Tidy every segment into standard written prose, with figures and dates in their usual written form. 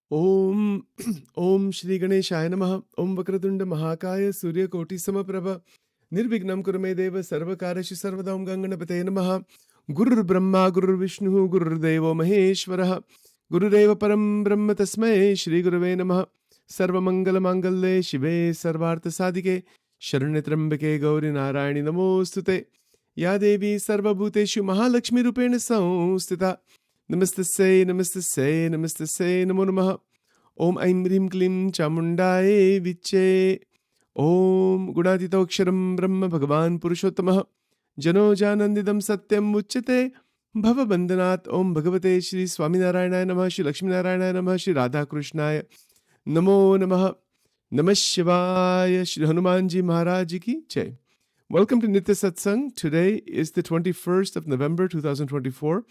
Om Om Shri Ganeshaya Namaha. Om Vakratunda Mahakaya Surya Koti Samaprabha. Nirvignam Kurume Deva Sarvakareshu Sarvada Om Ganganapate Namaha. Guru Brahma Guru Vishnu Guru Devo Maheshwaraha. Guru Deva Param Brahma Tasmai Shri Guruve Namaha. Sarva Mangala Mangalle Shive Sarvartha Sadike. Sharanyatrambake Gauri Narayani Namostute. Ya Devi Sarva Bhuteshu Mahalakshmi Rupena Samstita. Namaste say, namaste say, namaste say, namo namaha. Om Aim Rim Klim Chamundaye Viche. Om Gunatitoksharam Brahma Bhagavan Purushottamaha. Jano Janandidam Satyam Uchate. Bhava Bandhanat Om Bhagavate Shri Swaminarayana Namaha Shri Lakshmi Narayana Namaha Shri Radha Krishnaya Namo Namaha. Namah Shivaya Shri Hanumanji Maharaj Ki Jai. Welcome to Nitya Satsang. Today is the 21st of November 2024.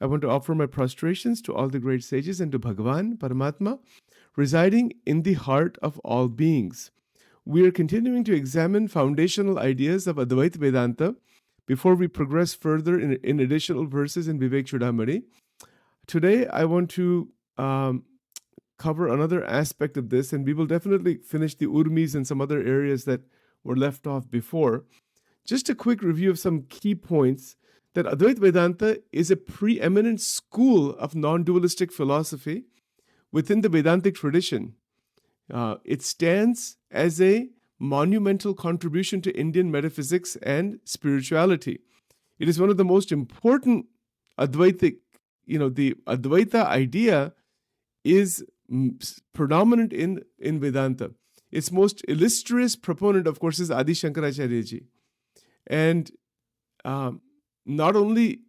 I want to offer my prostrations to all the great sages and to Bhagavan, Paramatma, residing in the heart of all beings. We are continuing to examine foundational ideas of Advaita Vedanta before we progress further in additional verses in Vivek Chudamani. Today, I want to cover another aspect of this, and we will definitely finish the Urmis and some other areas that were left off before. Just a quick review of some key points. That Advaita Vedanta is a preeminent school of non-dualistic philosophy within the Vedantic tradition. It stands as a monumental contribution to Indian metaphysics and spirituality. It is one of the most important Advaitic, the Advaita idea is predominant in Vedanta. Its most illustrious proponent, of course, is Adi Shankaracharya Ji. And not only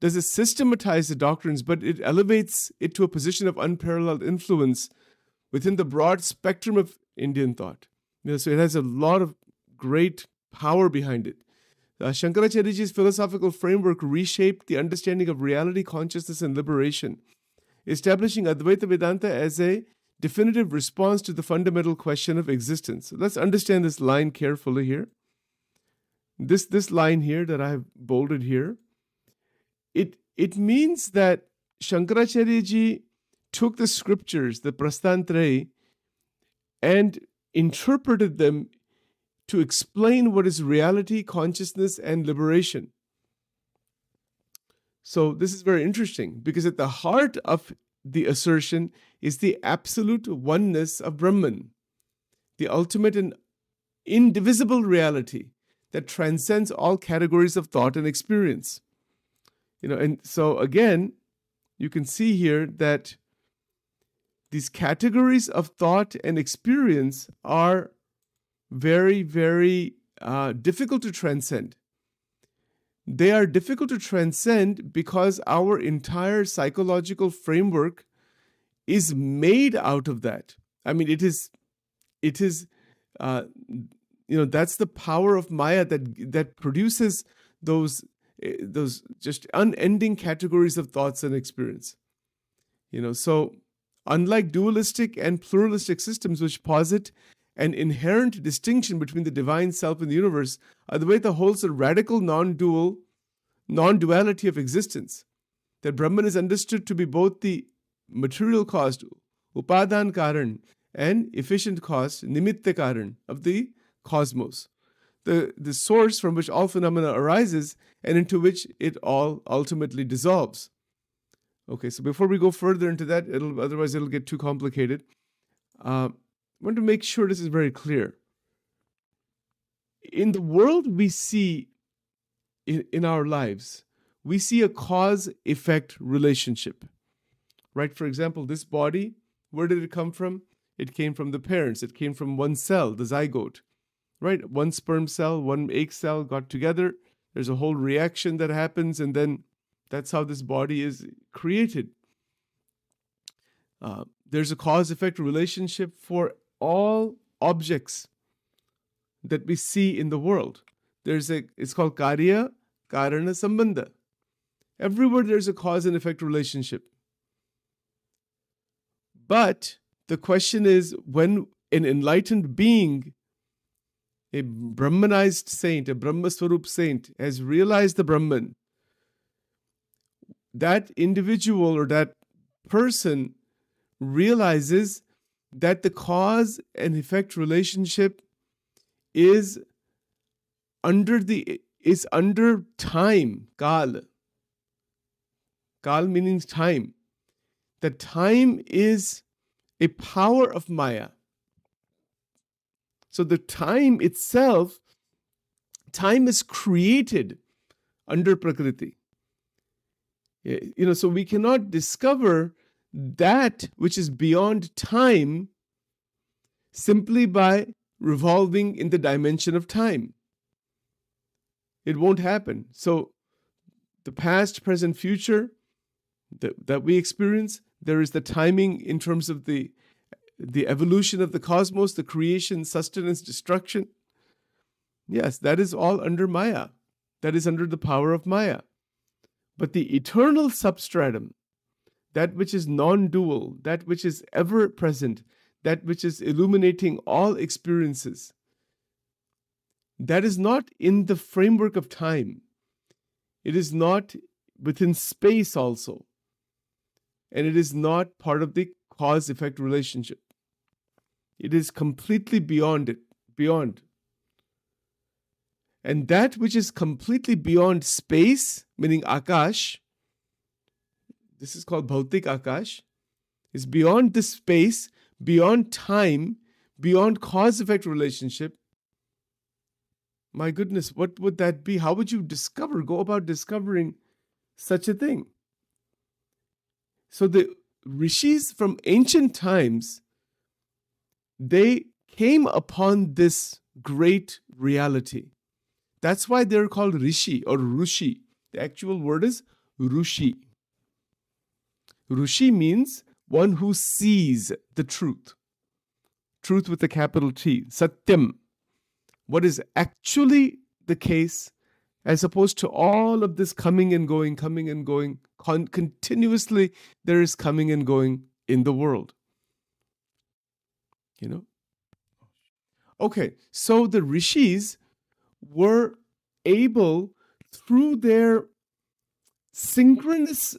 does it systematize the doctrines, but it elevates it to a position of unparalleled influence within the broad spectrum of Indian thought. So it has a lot of great power behind it. Shankaracharyaji's philosophical framework reshaped the understanding of reality, consciousness, and liberation, establishing Advaita Vedanta as a definitive response to the fundamental question of existence. So let's understand this line carefully here. This line here that I have bolded here, it means that Shankaracharya Ji took the scriptures, the Prastantraya, and interpreted them to explain what is reality, consciousness, and liberation. So this is very interesting because at the heart of the assertion is the absolute oneness of Brahman, the ultimate and indivisible reality that transcends all categories of thought and experience. And so again, you can see here that these categories of thought and experience are very, very difficult to transcend. They are difficult to transcend because our entire psychological framework is made out of that. I mean, it is that's the power of Maya that produces those just unending categories of thoughts and experience. So unlike dualistic and pluralistic systems which posit an inherent distinction between the divine self and the universe, Advaita holds a radical non-duality of existence. That Brahman is understood to be both the material cause, upadan karan, and efficient cause, nimitta karan, of the cosmos, the source from which all phenomena arises and into which it all ultimately dissolves. Okay, so before we go further into that, otherwise it'll get too complicated. I want to make sure this is very clear. In the world we see in our lives, we see a cause-effect relationship, right? For example, this body, where did it come from? It came from the parents. It came from one cell, the zygote. Right? One sperm cell, one egg cell got together. There's a whole reaction that happens, and then that's how this body is created. There's a cause-effect relationship for all objects that we see in the world. It's called Karya Karana Sambandha. Everywhere there's a cause and effect relationship. But the question is, when an enlightened being, a Brahmanized saint, a Brahmaswarup saint, has realized the Brahman, that individual or that person realizes that the cause and effect relationship is under time, kal. Kal meaning time. That time is a power of Maya. So the time itself, time is created under Prakriti. So we cannot discover that which is beyond time simply by revolving in the dimension of time. It won't happen. So the past, present, future that we experience, there is the timing in terms of the evolution of the cosmos, the creation, sustenance, destruction. Yes, that is all under Maya. That is under the power of Maya. But the eternal substratum, that which is non-dual, that which is ever present, that which is illuminating all experiences, that is not in the framework of time. It is not within space also. And it is not part of the cause-effect relationship. It is completely beyond it, beyond. And that which is completely beyond space, meaning Akash, this is called Bhautik Akash, is beyond this space, beyond time, beyond cause-effect relationship. My goodness, what would that be? How would you go about discovering such a thing? So the rishis from ancient times, they came upon this great reality. That's why they're called rishi or rushi. The actual word is rushi. Rushi means one who sees the truth. Truth with a capital T, satyam. What is actually the case, as opposed to all of this coming and going, continuously there is coming and going in the world. Okay, so the rishis were able, through their synchronous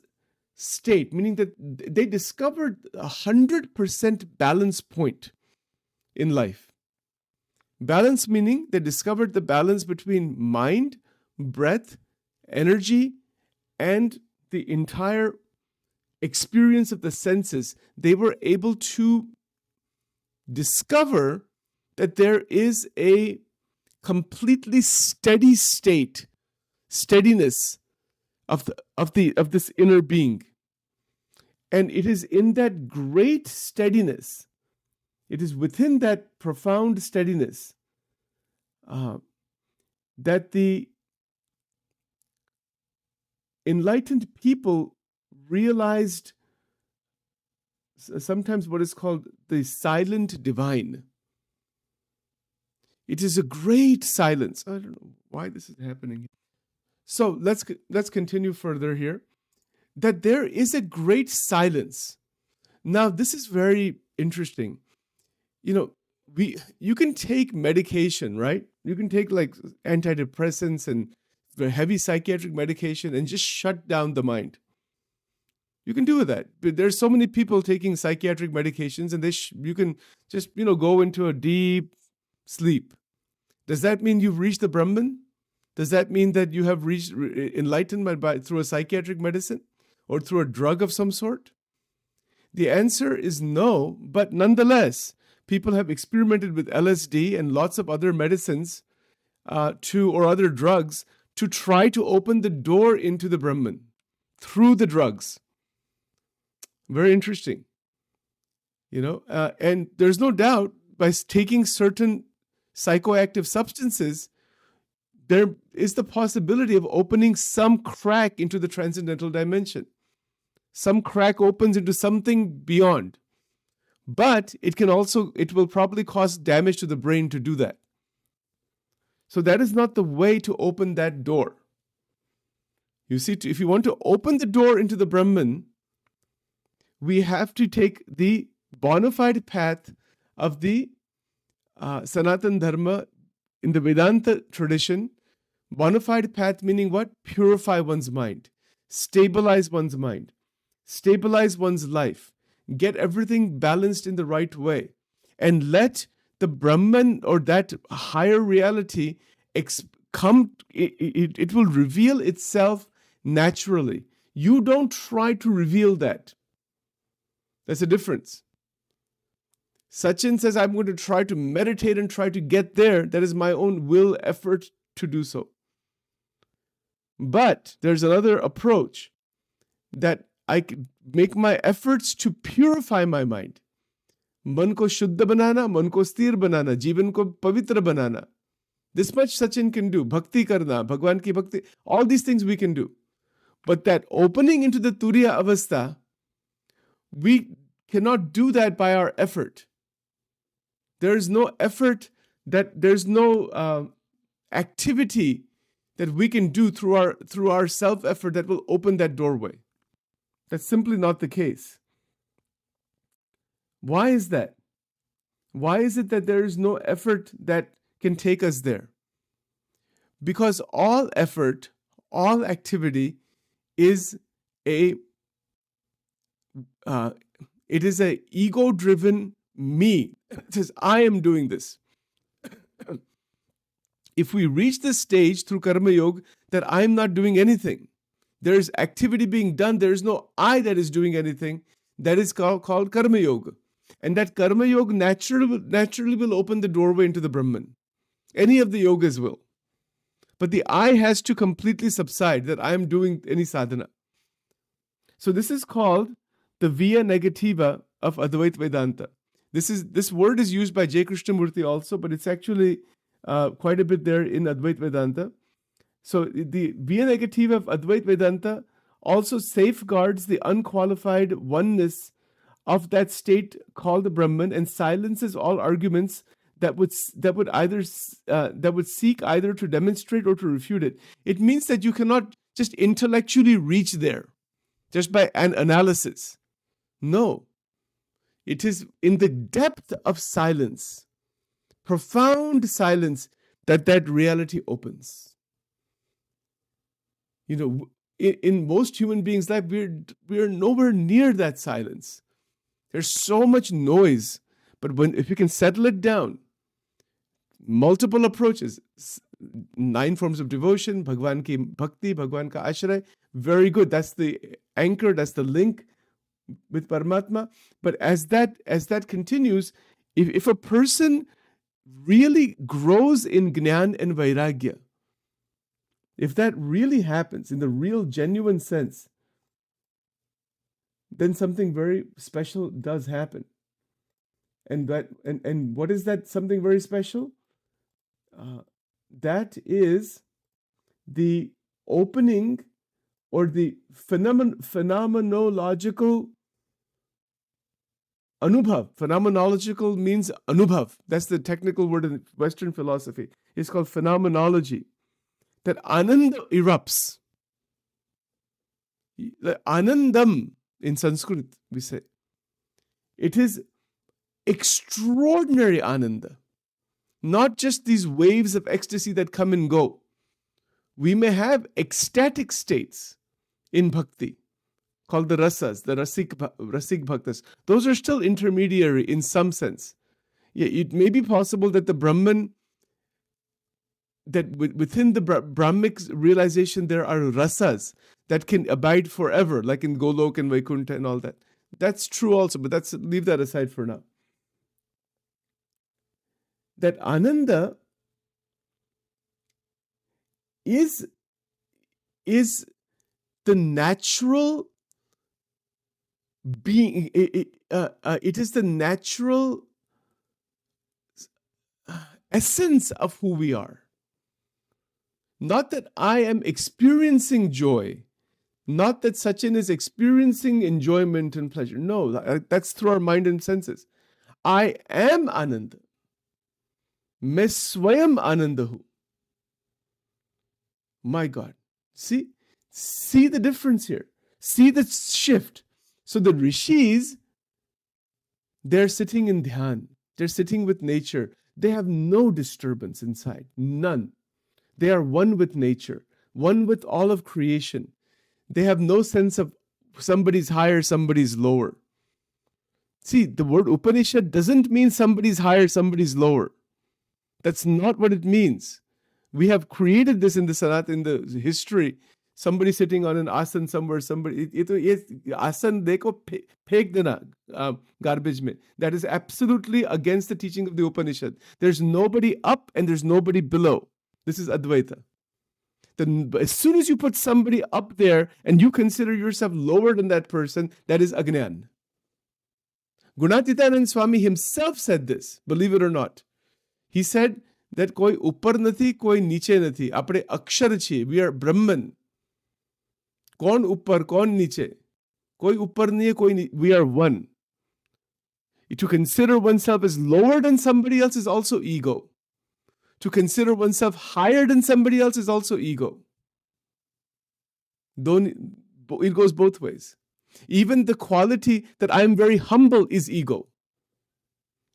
state, meaning that they discovered 100% balance point in life. Balance meaning they discovered the balance between mind, breath, energy, and the entire experience of the senses. They were able to discover that there is a completely steady state, steadiness of this inner being. And it is in that great steadiness, it is within that profound steadiness that the enlightened people realized sometimes what is called the silent divine. It is a great silence. I don't know why this is happening. So let's continue further here. That there is a great silence. Now, this is very interesting. You can take medication, right? You can take like antidepressants and heavy psychiatric medication and just shut down the mind. You can do that. But there's so many people taking psychiatric medications and you can just, go into a deep sleep. Does that mean you've reached the Brahman? Does that mean that you have reached enlightenment through a psychiatric medicine or through a drug of some sort? The answer is no, but nonetheless, people have experimented with LSD and lots of other medicines or other drugs to try to open the door into the Brahman through the drugs. Very interesting. And there's no doubt by taking certain psychoactive substances, there is the possibility of opening some crack into the transcendental dimension. Some crack opens into something beyond. But it will probably cause damage to the brain to do that. So that is not the way to open that door. You see, if you want to open the door into the Brahman, we have to take the bona fide path of the Sanatana Dharma in the Vedanta tradition. Bona fide path meaning what? Purify one's mind, stabilize one's mind, stabilize one's life, get everything balanced in the right way, and let the Brahman or that higher reality come, it will reveal itself naturally. You don't try to reveal that. There's a difference. Sachin says, I'm going to try to meditate and try to get there. That is my own will effort to do so. But there's another approach that I make my efforts to purify my mind. मन को शुद्ध बनाना, मन को स्थिर बनाना, जीवन को पवित्र बनाना. This much Sachin can do. Bhakti karna, Bhagwan ki bhakti. All these things we can do. But that opening into the Turiya Avastha, we cannot do that by our effort. There is no effort, there's no activity that we can do through our self-effort that will open that doorway. That's simply not the case. Why is that? Why is it that there is no effort that can take us there? Because all effort, all activity is it is a ego-driven me. It says, I am doing this. If we reach this stage through Karma Yoga that I am not doing anything, there is activity being done, there is no I that is doing anything, that is called Karma Yoga. And that Karma Yoga naturally will open the doorway into the Brahman. Any of the yogas will. But the I has to completely subside, that I am doing any sadhana. So this is called the via negativa of Advaita Vedanta. This word is used by J. Krishnamurti also, but it's actually quite a bit there in Advaita Vedanta. So the via negativa of Advaita Vedanta also safeguards the unqualified oneness of that state called the Brahman and silences all arguments that would seek either to demonstrate or to refute it. It means that you cannot just intellectually reach there just by an analysis. No. It is in the depth of silence, profound silence, that reality opens. You know, in most human beings' life, we're nowhere near that silence. There's so much noise, but if you can settle it down, multiple approaches, 9 forms of devotion, Bhagwan ki bhakti, Bhagwan ka ashray, very good. That's the anchor, that's the link with Paramatma. But as that continues, if a person really grows in Jnana and Vairagya, if that really happens in the real genuine sense, then something very special does happen. And what is that something very special? That is the opening or the phenomenological anubhav. Phenomenological means anubhav. That's the technical word in Western philosophy. It's called phenomenology. That ananda erupts. The anandam in Sanskrit, we say. It is extraordinary ananda. Not just these waves of ecstasy that come and go. We may have ecstatic states in bhakti, called the rasas, the rasik bhaktas. Those are still intermediary in some sense. Yeah, it may be possible that the Brahman, that within the Brahmic realization there are rasas that can abide forever, like in Golok and Vaikuntha and all that. That's true also, but leave that aside for now. That ananda is the natural being. It is the natural essence of who we are. Not that I am experiencing joy, not that Sachin is experiencing enjoyment and pleasure. No, that's through our mind and senses. I am Ananda. मैं स्वयं आनंद हूं. My God. See the difference here. See the shift. So the rishis, they're sitting in dhyan. They're sitting with nature. They have no disturbance inside. None. They are one with nature, one with all of creation. They have no sense of somebody's higher, somebody's lower. See, the word Upanishad doesn't mean somebody's higher, somebody's lower. That's not what it means. We have created this in the Sanat, in the history. Somebody sitting on an asan somewhere, somebody, asan deko phek dena garbage mein. That is absolutely against the teaching of the Upanishad. There's nobody up and there's nobody below. This is Advaita. Then as soon as you put somebody up there and you consider yourself lower than that person, that is Agnan. Gunatitanand Swami himself said this, believe it or not. He said that koi upar nathi, koi niche nathi. Apne akshar chhe. We are Brahman. Kaun upar, kaun niche. Koi upar nahi hai, koi niche. We are one. To consider oneself as lower than somebody else is also ego. To consider oneself higher than somebody else is also ego. It goes both ways. Even the quality that I'm very humble is ego.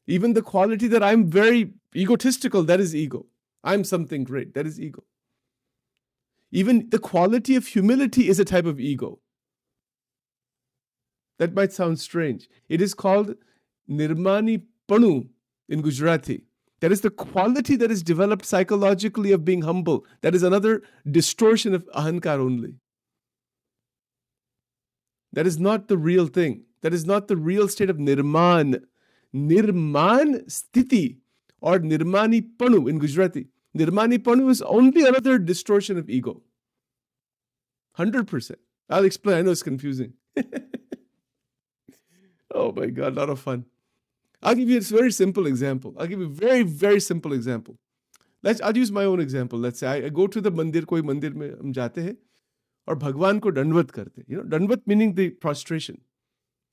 Even the quality that I'm very egotistical, that is ego. I'm something great, that is ego. Even the quality of humility is a type of ego. That might sound strange. It is called Nirmani Panu in Gujarati. That is the quality that is developed psychologically of being humble. That is another distortion of ahankar only. That is not the real thing. That is not the real state of nirman. Nirman sthiti or nirmani panu in Gujarati. Nirmani panu is only another distortion of ego. 100%. I'll explain. I know it's confusing. Oh my God, a lot of fun. I'll give you a very simple example. I'll give you a very, very simple example. I'll use my own example. Let's say I go to the mandir, koi mandir mein hum jaate hain, aur Bhagwan ko dandvat karte. Dandvat meaning the prostration.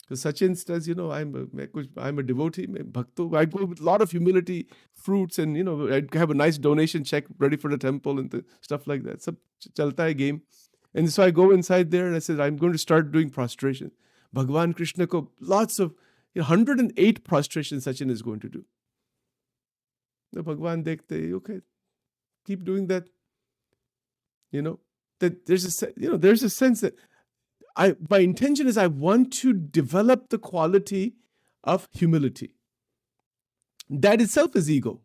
Because Sachin says, I'm a devotee, bhakto. I go with a lot of humility, fruits, and I have a nice donation check ready for the temple and stuff like that. Sab chalta hai game. And so I go inside there and I said, I'm going to start doing prostration. Bhagwan Krishna ko lots of 108 prostrations Sachin is going to do. The Bhagwan dekhte, okay, keep doing that. That there's a sense that my intention is I want to develop the quality of humility. That itself is ego.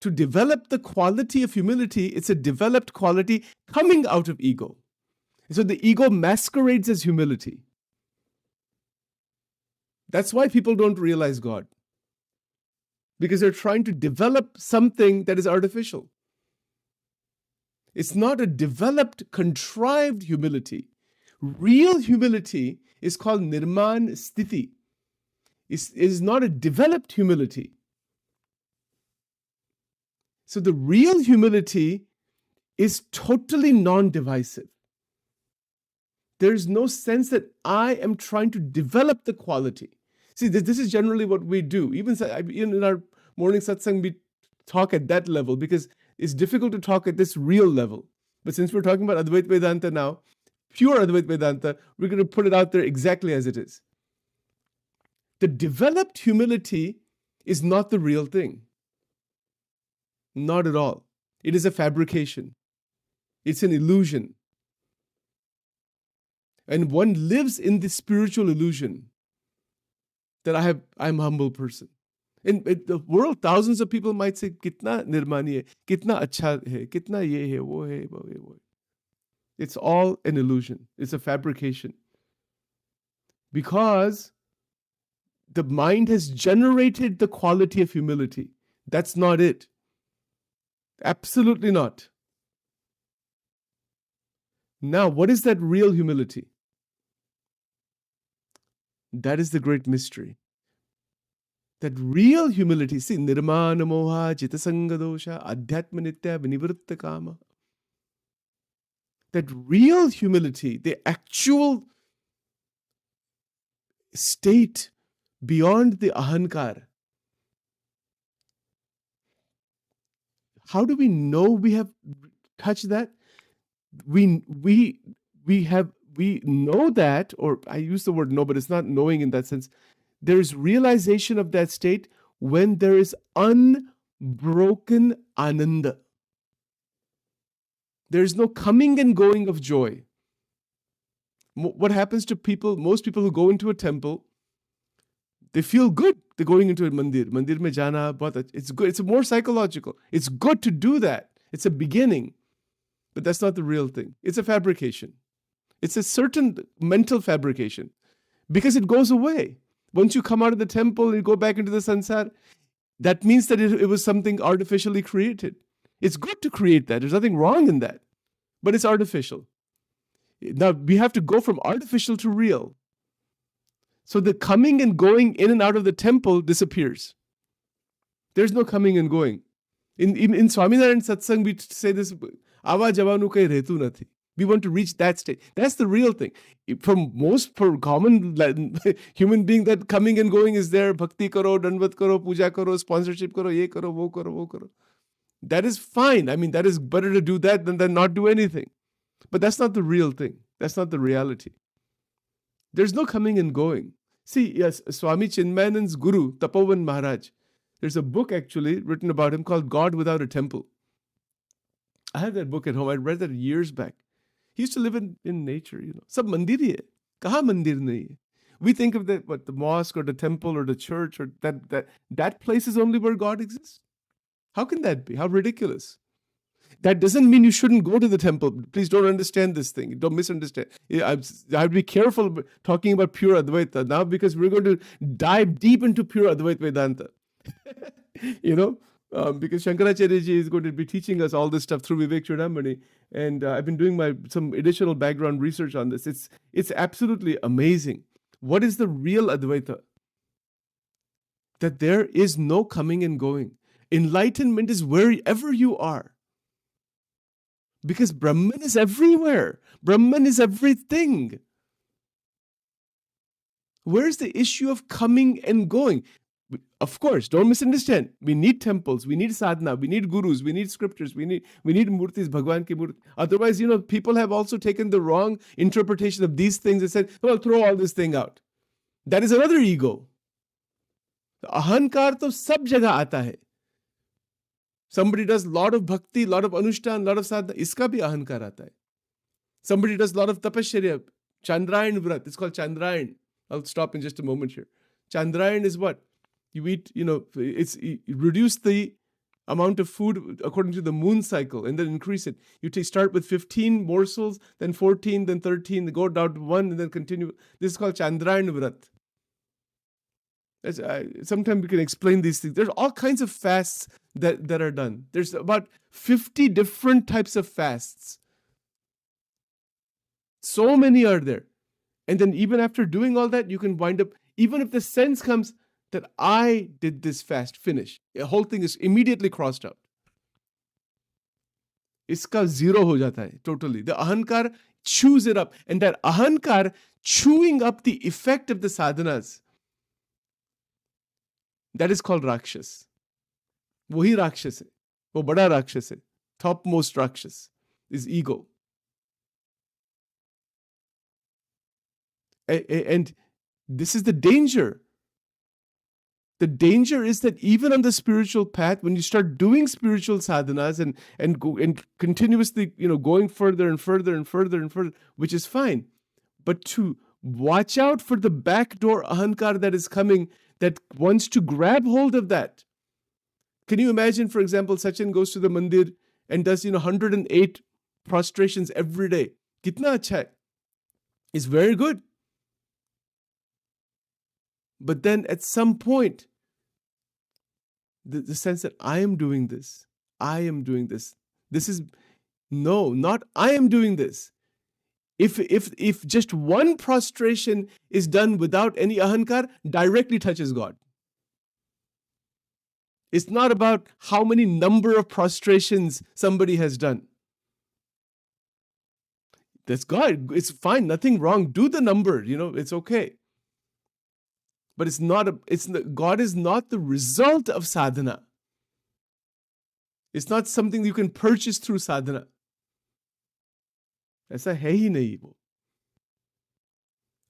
To develop the quality of humility, it's a developed quality coming out of ego. So the ego masquerades as humility. That's why people don't realize God. Because they're trying to develop something that is artificial. It's not a developed, contrived humility. Real humility is called nirman sthiti. It is not a developed humility. So the real humility is totally non-divisive. There's no sense that I am trying to develop the quality. See, this is generally what we do. Even in our morning satsang, we talk at that level because it's difficult to talk at this real level. But since we're talking about Advaita Vedanta now, pure Advaita Vedanta, we're going to put it out there exactly as it is. The developed humility is not the real thing. Not at all. It is a fabrication. It's an illusion. And one lives in this spiritual illusion that I'm a humble person. In the world, thousands of people might say, kitna nirmani hai, kitna acha hai, kitna ye hai, wo hai, wo hai, wo hai. It's all an illusion. It's a fabrication. Because the mind has generated the quality of humility. That's not it. Absolutely not. Now, what is that real humility? That is the great mystery. That real humility, see, nirmana moha, chitasanga dosha, adhyatma nitya, vinivritta kama. That real humility, the actual state beyond the ahankar. How do we know we have touched that? We know that, or I use the word know, but it's not knowing in that sense. There is realization of that state when there is unbroken ananda. There is no coming and going of joy. What happens to people, most people who go into a temple, they feel good. They're going into a mandir. Mandir mein jana, it's good. It's more psychological. It's good to do that. It's a beginning. But that's not the real thing. It's a fabrication. It's a certain mental fabrication because it goes away. Once you come out of the temple and you go back into the sansar, that means that it was something artificially created. It's good to create that. There's nothing wrong in that. But it's artificial. Now, we have to go from artificial to real. So the coming and going in and out of the temple disappears. There's no coming and going. In Swaminarayan Satsang, we say this, Ava javanu kai retu nathi. We want to reach that state. That's the real thing. For common human being, that coming and going is there. Bhakti karo, danvat karo, puja karo, sponsorship karo, ye karo, wo karo, wo karo. That is fine. I mean, that is better to do that than not do anything. But that's not the real thing. That's not the reality. There's no coming and going. See, yes, Swami Chinmayanand's guru, Tapovan Maharaj, there's a book actually written about him called God Without a Temple. I have that book at home. I read that years back. He used to live in nature, Sab mandir hi hai. Kaha mandir nahi hai? We think of the mosque or the temple or the church or that place is only where God exists. How can that be? How ridiculous. That doesn't mean you shouldn't go to the temple. Please don't understand this thing. Don't misunderstand. I have to be careful talking about pure Advaita now because we're going to dive deep into pure Advaita Vedanta. Because Shankaracharya Ji is going to be teaching us all this stuff through Vivek Chudamani. And I've been doing some additional background research on this. It's absolutely amazing. What is the real Advaita? That there is no coming and going. Enlightenment is wherever you are. Because Brahman is everywhere. Brahman is everything. Where's the issue of coming and going? Of course, don't misunderstand. We need temples, we need sadhana, we need gurus, we need scriptures, we need murtis, Bhagwan ki murti. Otherwise, people have also taken the wrong interpretation of these things and said, well, throw all this thing out. That is another ego. Ahankar to sab jagah aata hai. Somebody does a lot of bhakti, lot of anushtan, lot of sadhana. Iska bhi ahankar aata hai. Somebody does a lot of tapasya, Chandrayan Vrat. It's called Chandrayan. I'll stop in just a moment here. Chandrayan is what? You eat, you reduce the amount of food according to the moon cycle and then increase it. You start with 15 morsels, then 14, then 13, go down to 1 and then continue. This is called Chandrayan Vrat. Sometimes we can explain these things. There's all kinds of fasts that are done. There's about 50 different types of fasts. So many are there. And then even after doing all that, you can wind up, even if the sense comes that I did this fast, finish. The whole thing is immediately crossed out. Iska zero ho jata hai, totally. The ahankar chews it up. And that ahankar chewing up the effect of the sadhanas, that is called Rakshas. Wahi Rakshas hai. Wo bada Rakshas hai. Topmost Rakshas is ego. And this is the danger. The danger is that even on the spiritual path, when you start doing spiritual sadhanas and continuously, going further and further and further and further, which is fine, but to watch out for the backdoor ahankar that is coming, that wants to grab hold of that. Can you imagine, for example, Sachin goes to the mandir and does 108 prostrations every day. Kitna acha hai? It's very good. But then at some point, the sense that I am doing this. This is, no, not I am doing this. If just one prostration is done without any ahankar, directly touches God. It's not about how many number of prostrations somebody has done. That's God. It's fine. Nothing wrong. Do the number. It's okay. But God is not the result of sadhana. It's not something you can purchase through sadhana. ऐसा है ही नहीं वो.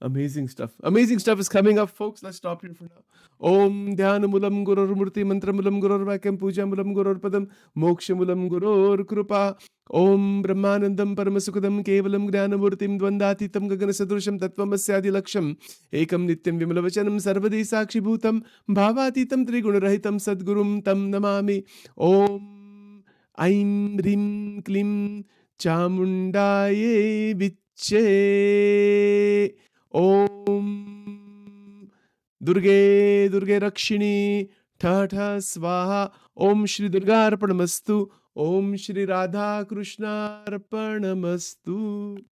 Amazing stuff. Amazing stuff is coming up, folks. Let's stop here for now. Om Dhyanamulam Gurur Murti Mantramulam Gurur Vakyam Pujamulam Gurur Padam Mokshamulam Gurur Krupa. Om Brahmanandam Paramasukadam Kevalam Gnanamurtim Dvandatitam Gaganasadrusham Tattvamasyadi Laksham Ekam Nityam Vimalavachanam Sarvadi Sakshi Bhutam Bhavatitam Trigunarahitam Sadgurum Tam Namami. Om Aim Rim Klim Chamundaye Viche. Om Durge Durge Rakshini Tata Swaha. Om Shri Durga Arpanamastu. Om Shri Radha Krishna Arpanamastu.